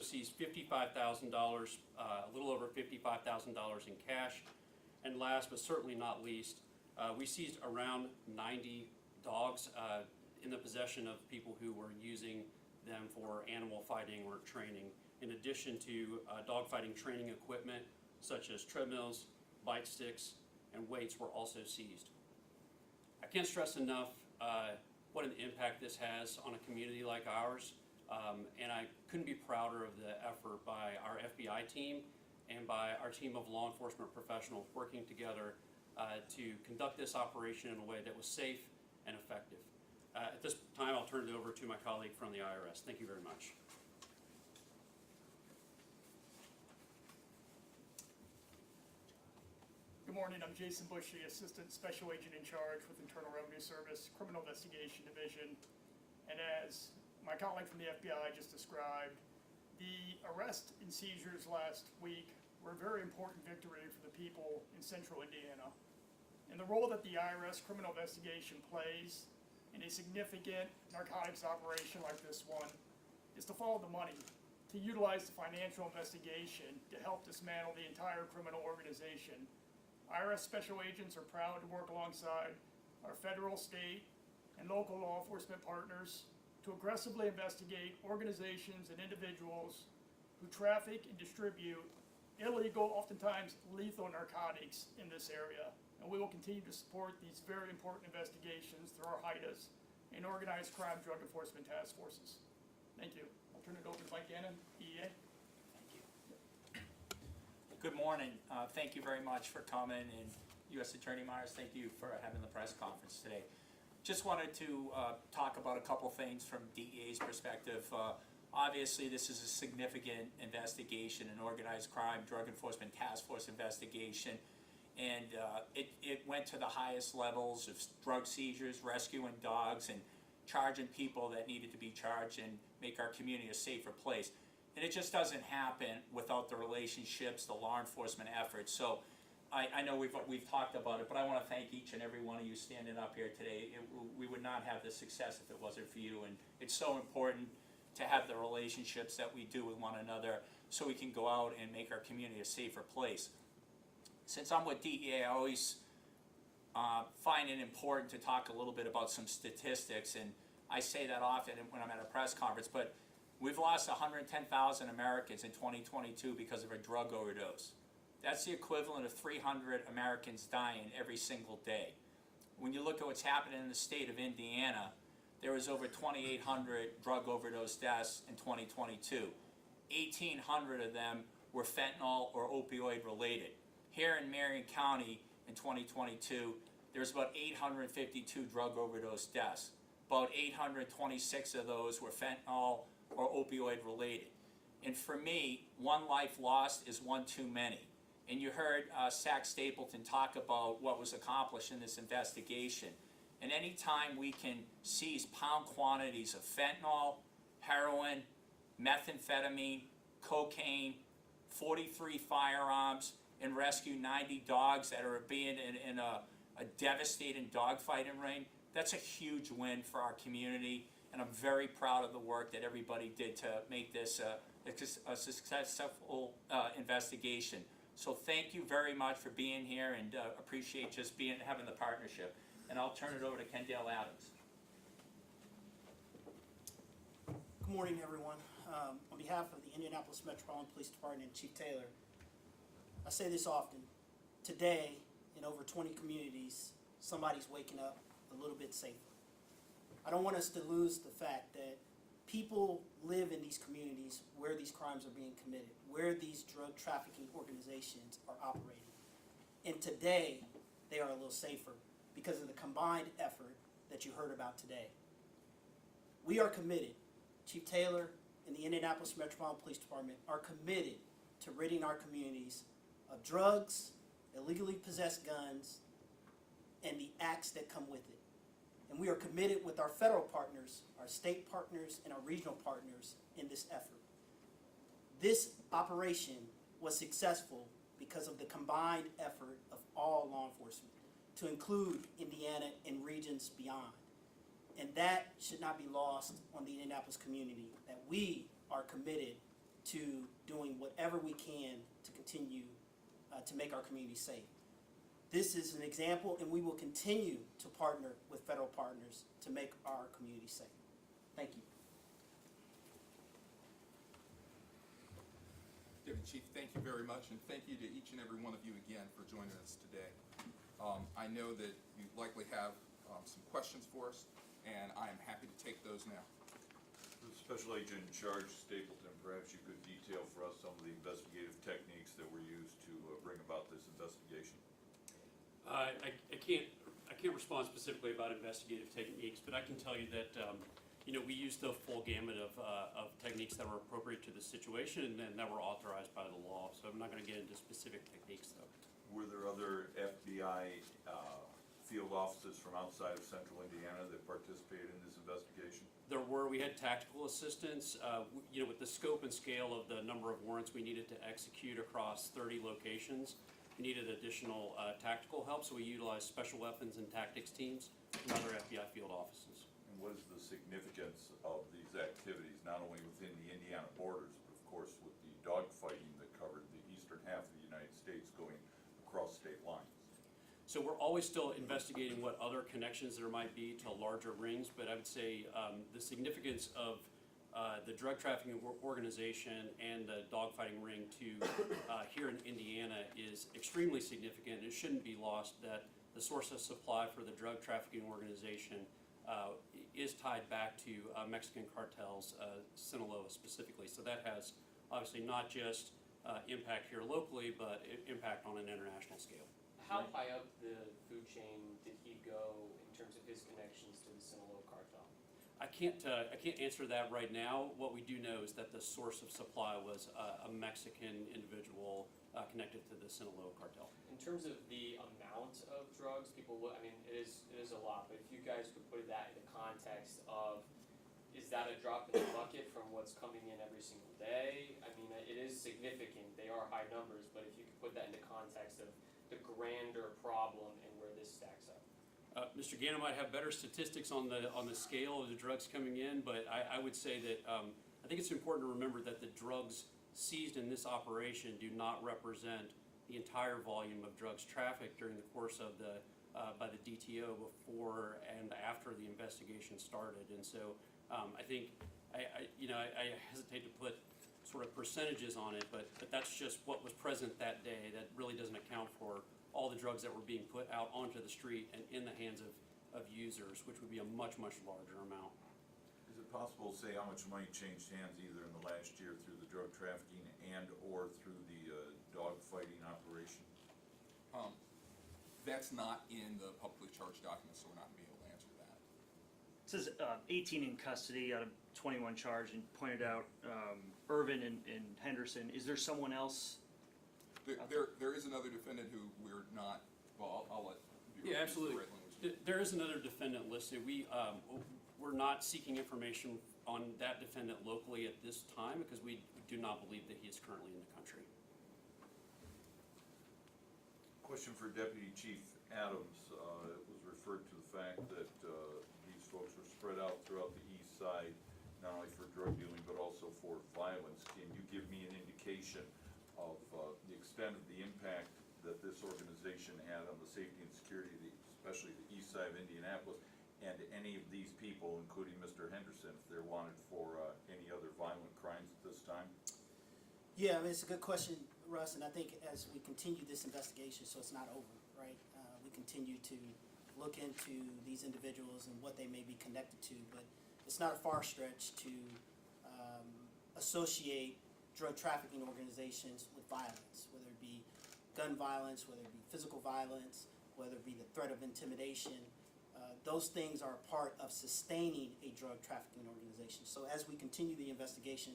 seized $55,000, a little over $55,000 in cash. And last but certainly not least, we seized around 90 dogs in the possession of people who were using them for animal fighting or training, in addition to dog fighting training equipment such as treadmills, bite sticks, and weights were also seized. I can't stress enough what an impact this has on a community like ours, and I couldn't be prouder of the effort by our FBI team and by our team of law enforcement professionals working together to conduct this operation in a way that was safe and effective. At this time, I'll turn it over to my colleague from the IRS. Thank you very much. Good morning, I'm Jason Bushy, Assistant Special Agent in Charge with Internal Revenue Service, Criminal Investigation Division. And as my colleague from the FBI just described, the arrest and seizures last week were a very important victory for the people in central Indiana. And the role that the IRS criminal investigation plays in a significant narcotics operation like this one is to follow the money, to utilize the financial investigation to help dismantle the entire criminal organization. IRS special agents are proud to work alongside our federal, state, and local law enforcement partners to aggressively investigate organizations and individuals who traffic and distribute illegal, oftentimes lethal narcotics in this area. And we will continue to support these very important investigations through our HIDAs and organized crime drug enforcement task forces. Thank you. I'll turn it over to Mike Gannon, DEA. Good morning. Thank you very much for coming, and U.S. Attorney Myers, thank you for having the press conference today. Just wanted to talk about a couple things from DEA's perspective. Obviously, this is a significant investigation, an organized crime drug enforcement task force investigation, and it went to the highest levels of drug seizures, rescuing dogs, and charging people that needed to be charged and make our community a safer place. And it just doesn't happen without the relationships, the law enforcement efforts. So I know we've talked about it, but I want to thank each and every one of you standing up here today. We would not have this success if it wasn't for you. And it's so important to have the relationships that we do with one another so we can go out and make our community a safer place. Since I'm with DEA, I always find it important to talk a little bit about some statistics. And I say that often when I'm at a press conference, but we've lost 110,000 Americans in 2022 because of a drug overdose. That's the equivalent of 300 Americans dying every single day. When you look at what's happening in the state of Indiana, there was over 2,800 drug overdose deaths in 2022. 1,800 of them were fentanyl or opioid related. Here in Marion County in 2022, there's about 852 drug overdose deaths. About 826 of those were fentanyl or opioid related. And for me, one life lost is one too many. And you heard Zach Stapleton talk about what was accomplished in this investigation. And anytime we can seize pound quantities of fentanyl, heroin, methamphetamine, cocaine, 43 firearms, and rescue 90 dogs that are being in a devastating dogfighting ring, that's a huge win for our community. And I'm very proud of the work that everybody did to make this a successful investigation. So thank you very much for being here, and appreciate just having the partnership. And I'll turn it over to Kendall Adams. Good morning, everyone. On behalf of the Indianapolis Metropolitan Police Department and Chief Taylor, I say this often. Today, in over 20 communities, somebody's waking up a little bit safer. I don't want us to lose the fact that people live in these communities where these crimes are being committed, where these drug trafficking organizations are operating. And today, they are a little safer because of the combined effort that you heard about today. We are committed, Chief Taylor and the Indianapolis Metropolitan Police Department are committed to ridding our communities of drugs, illegally possessed guns, and the acts that come with it. And we are committed with our federal partners, our state partners, and our regional partners in this effort. This operation was successful because of the combined effort of all law enforcement, to include Indiana and regions beyond. And that should not be lost on the Indianapolis community, that we are committed to doing whatever we can to continue to make our community safe. This is an example, and we will continue to partner with federal partners to make our community safe. Thank you. Deputy Chief, thank you very much, and thank you to each and every one of you again for joining us today. I know that you likely have some questions for us, and I am happy to take those now. The Special Agent in Charge, Stapleton, perhaps you could detail for us some of the investigative techniques that were used to bring about this investigation. I can't respond specifically about investigative techniques, but I can tell you that we used the full gamut of techniques that were appropriate to the situation and that were authorized by the law. So I'm not going to get into specific techniques, though. Were there other FBI field officers from outside of central Indiana that participated in this investigation? We had tactical assistance, with the scope and scale of the number of warrants we needed to execute across 30 locations. We needed additional tactical help, so we utilized special weapons and tactics teams from other FBI field offices. And what is the significance of these activities, not only within the Indiana borders, but of course with the dogfighting that covered the eastern half of the United States going across state lines? So we're always still investigating what other connections there might be to larger rings, but I would say the significance of the drug trafficking organization and the dogfighting ring to here in Indiana is extremely significant. It shouldn't be lost that the source of supply for the drug trafficking organization is tied back to Mexican cartels, Sinaloa specifically. So that has obviously not just impact here locally, but impact on an international scale. How high up the food chain did he go in terms of his connections to the Sinaloa cartel? I can't answer that right now. What we do know is that the source of supply was a Mexican individual connected to the Sinaloa cartel. In terms of the amount of drugs, people look, it is a lot, but if you guys could put that into context of, is that a drop in the bucket from what's coming in every single day? It is significant. They are high numbers, but if you could put that into context of the grander problem and where this stacks up. Mr. Gannon might have better statistics on the scale of the drugs coming in, but I would say that I think it's important to remember that the drugs seized in this operation do not represent the entire volume of drugs trafficked during the course of by the DTO before and after the investigation started. And so I think I hesitate to put sort of percentages on it, but that's just what was present that day. That really doesn't account for all the drugs that were being put out onto the street and in the hands of users, which would be a much, much larger amount. Is it possible to say how much money changed hands either in the last year through the drug trafficking and or through the dog fighting operation? That's not in the publicly charged documents, so we're not going to be able to answer that. It says 18 in custody out of 21 charged, and pointed out Irvin and Henderson. Is there someone else? There is another defendant who we're not, well, I'll let you. Yeah, absolutely. Right language. There is another defendant listed. We're not seeking information on that defendant locally at this time because we do not believe that he is currently in the country. Question for Deputy Chief Adams. It was referred to the fact that these folks were spread out throughout the east side, not only for drug dealing but also for violence. Can you give me an indication of the extent of the impact that this organization had on the safety and security, especially the east side of Indianapolis, and any of these people, including Mr. Henderson, if they're wanted for any other violent crimes at this time? Yeah, it's a good question, Russ, and I think as we continue this investigation, so it's not over, right? We continue to look into these individuals and what they may be connected to, but it's not a far stretch to associate drug trafficking organizations with violence, whether it be gun violence, whether it be physical violence, whether it be the threat of intimidation. Those things are a part of sustaining a drug trafficking organization. So as we continue the investigation,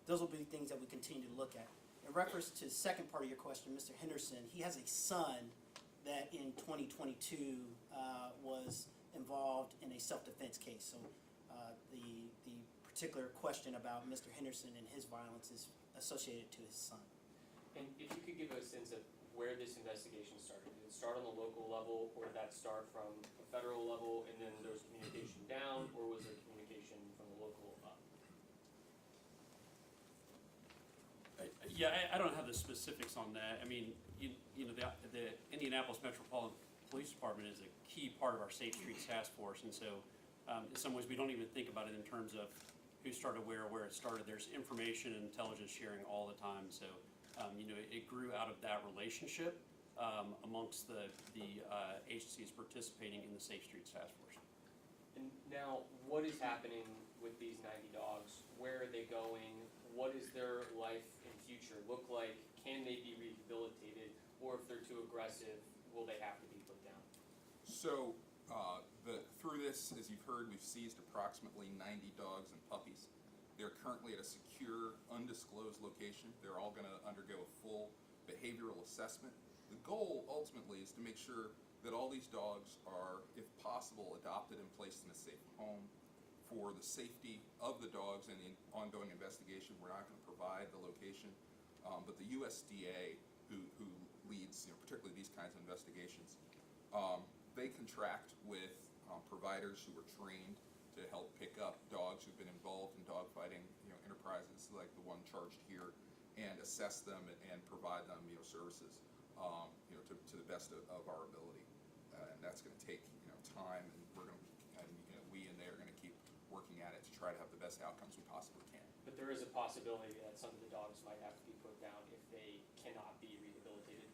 those will be things that we continue to look at. In reference to the second part of your question, Mr. Henderson, he has a son that in 2022 was involved in a self-defense case. So the particular question about Mr. Henderson and his violence is associated to his son. And if you could give a sense of where this investigation started. Did it start on the local level, or did that start from a federal level, and then there was communication down, or was there communication from the local up? Yeah, I don't have the specifics on that. I mean, you know, the Indianapolis Metropolitan Police Department is a key part of our Safe Streets Task Force, and so in some ways we don't even think about it in terms of who started where it started. There's information and intelligence sharing all the time, so you know, it grew out of that relationship amongst the agencies participating in the Safe Streets Task Force. And now, what is happening with these 90 dogs? Where are they going? What does their life and future look like? Can they be rehabilitated? Or if they're too aggressive, will they have to be put down? So, through this, as you've heard, we've seized approximately 90 dogs and puppies. They're currently at a secure, undisclosed location. They're all gonna undergo a full behavioral assessment. The goal, ultimately, is to make sure that all these dogs are, if possible, adopted and placed in a safe home. For the safety of the dogs and the ongoing investigation, we're not gonna provide the location. But the USDA, who leads, you know, particularly these kinds of investigations, they contract with providers who are trained to help pick up dogs who've been involved in dogfighting, you know, enterprises like the one charged here, and assess them and provide them, you know, services, you know, to the best of our ability. And that's going to take, you know, time, and we're going to, and you know, we and they are going to keep working at it to try to have the best outcomes we possibly can. But there is a possibility that some of the dogs might have to be put down if they cannot be rehabilitated.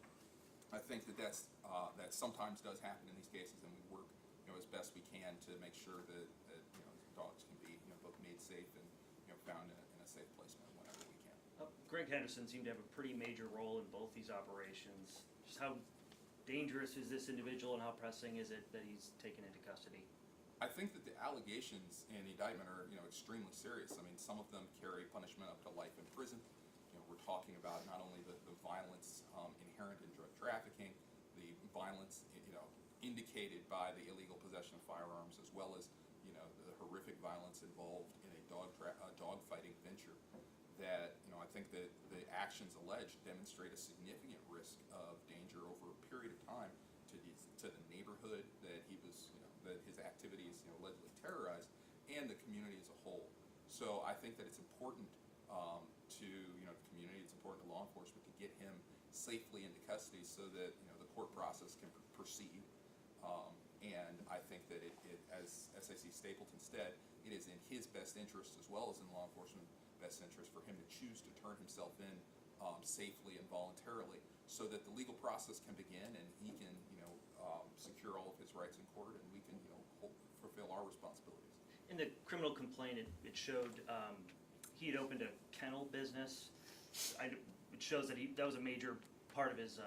I think that sometimes does happen in these cases, and we work, you know, as best we can to make sure that you know, dogs can be, you know, both made safe and, you know, found in a safe placement whenever we can. Greg Henderson seemed to have a pretty major role in both these operations. Just how dangerous is this individual, and how pressing is it that he's taken into custody? I think that the allegations in the indictment are, you know, extremely serious. I mean, some of them carry punishment up to life in prison. You know, we're talking about not only the violence inherent in drug trafficking, the violence, you know, indicated by the illegal possession of firearms, as well as, you know, the horrific violence involved in a dog fighting venture. That, you know, I think that the actions alleged demonstrate a significant risk of danger over a period of time to the neighborhood that he was, you know, that his activities, you know, allegedly terrorized, and the community as a whole. So I think that it's important to, you know, the community, it's important to law enforcement to get him safely into custody so that, you know, the court process can proceed. And I think that as SAC Stapleton said, it is in his best interest, as well as in law enforcement best interest, for him to choose to turn himself in safely and voluntarily, so that the legal process can begin and he can, you know, secure all of his rights in court, and we can, you know, fulfill our responsibilities. In the criminal complaint, it showed he had opened a kennel business. It shows that that was a major part of his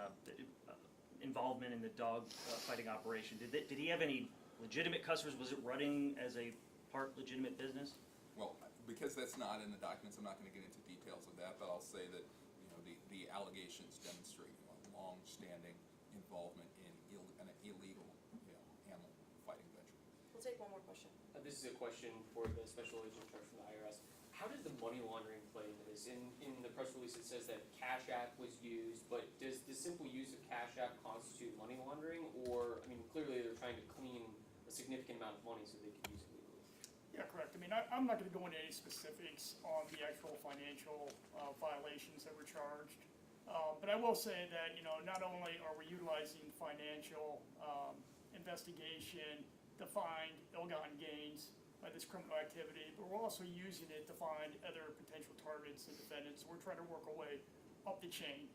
involvement in the dog fighting operation. Did he have any legitimate customers? Was it running as a part legitimate business? Well, because that's not in the documents, I'm not going to get into details of that, but I'll say that, you know, the allegations demonstrate, you know, long-standing involvement in an illegal, you know, animal fighting venture. We'll take one more question. This is a question for the special agent in charge from the IRS. How does the money laundering play into this? In the press release, it says that Cash App was used, but does the simple use of Cash App constitute money laundering? Or, I mean, clearly they're trying to clean a significant amount of money so they can use it legally. Yeah, correct. I mean, I'm not gonna go into any specifics on the actual financial violations that were charged. But I will say that, you know, not only are we utilizing financial investigation to find ill-gotten gains by this criminal activity, but we're also using it to find other potential targets and defendants. We're trying to work our way up the chain.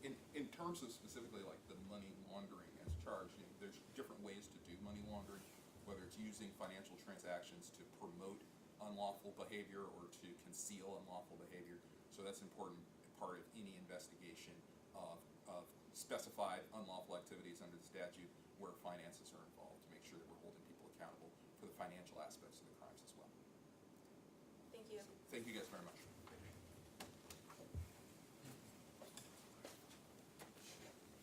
In terms of specifically like the money laundering as charged, you know, there's different ways to do money laundering, whether it's using financial transactions to promote unlawful behavior or to conceal unlawful behavior. So that's an important part of any investigation of specified unlawful activities under the statute where finances are involved, to make sure that we're holding people accountable for the financial aspects of the crimes as well. Thank you. Thank you guys very much.